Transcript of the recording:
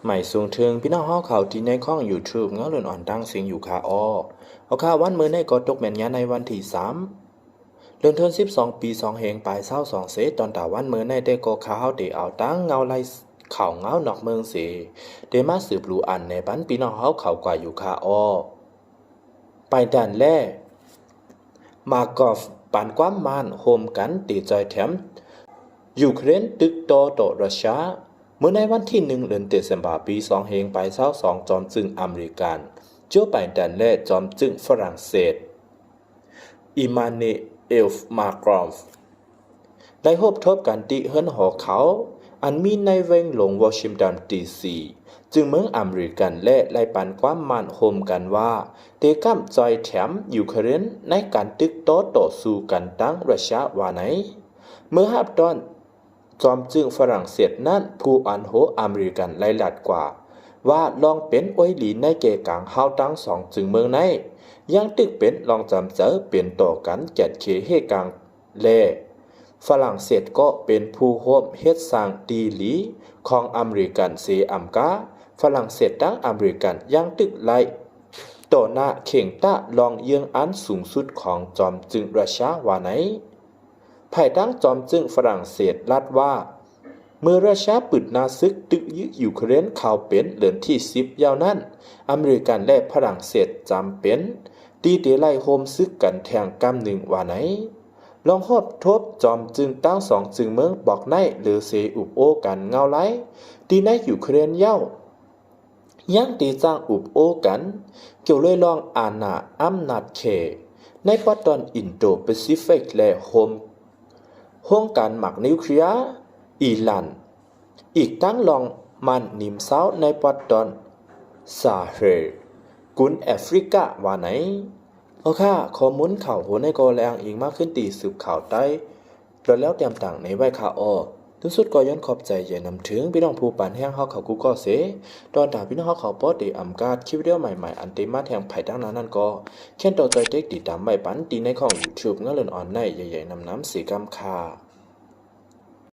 ใหม่สูงถึงพี่น้องเฮาเขาที่ในข้อง YouTube เงาเลื่อนอ่อนดังเสียงอยู่คาเอาค่าวันมื้อในก็ตกแม่นยาในวันที่3เดือนธันวาคม12ปี2เฮงปลาย22เสตอนตาวันมื้อในได้ก็ข่าวได้เอาตั้งเงาไล่ข่าวเงานอกเมืองเสได้มาสืบรู้อันในบ้านพี่น้องเฮาเขากว่าอยู่คาไปด้านแรกมากอฟปานความมานโฮมกันตีจอยแถมยูเครนตึกโตโตรัสเซียเมื่อในวันที่1เดือนธันวาคมปี2เฮงไป22จอมจึงอเมริกันโจไบเดนและจอมจึงฝรั่งเศสอิมานูเอลมาครอนได้พบทบกันที่เฮือนหอเขาอันมีในเวงหลวงวอชิงตันดีซีจึงเมืองอเมริกันและไล่ปันความมันโฮมกันว่าเตกัมจอยแถมยูเครนในการตึกโตต่อสู้กันตั้งรัสเซียว่าไหนเมื่อฮับตอนจอมจึงฝรั่งเศสนั้นผู้อันโหอเมริกันไล่หลัดกว่าว่าลองเป็นอ้อยหลีในเกกลางเฮาตั้งสองจึงเมืองในยังตึกเป็นลองจำเจอเปลี่ยนต่อกันแกดเคเฮกลางแลฝรั่งเศสก็เป็นผู้ร่วมเฮ็ดสร้างดีหลีของอเมริกันเซอัมกาฝรั่งเศสตั้งอเมริกันยังตึกไล่ต่อหน้าเข่งตะลองเยืองอันสูงสุดของจอมจึงรัสเซียว่าไหนภายตั้งจอมจึงฝรั่งเศสลัดว่าเมื่อรัสเซียปิดนาซึกตึกยึดยูเครนเข้าเป็นเดือนที่10ยาวนั้นอเมริกันและฝรั่งเศสจำเป็นตีเตไล่โฮมซึกกันแทงกำหนึ่งว่าไหนลองทบจอมจึงตั้งสองจึงเมืองบอกในหรือเสอุบโอกันเงาไล่ตีในยูเครนเย้ายังตีจ้างอุบโอกันเกี่ยวเลยลองอาณาอำนาจเขในปัตตอนอินโดแปซิฟิกและห้องการหมักนิวเคลียร์อิหร่านอีกทั้งลองมันนิมเซาในปัตตอนซาเฮลกุนแอฟริกาว่าไหนเอาค่ะข้อมูลข่าวโหในกอแรงอิงมากขึ้นตีสืบข่าวใต้โดยแล้วเตรียมต่างในไว้ข่าวถึงสุดก็ย้อนขอบใจอย่านำถึงพี่น้องผู้ปานแห้งเฮาเขากูก็เสตอนตาพี่น้องเฮาเขาปอดีอำกาดคลิปวิดีโอใหม่ๆอันเต็มมาแทงไผ่ดังนั้นก็แค่นต่อใจเด็กติดตามใบปันตีในของ YouTube เงาเลินออนในใหญ่ๆนำน้ำสีกำคา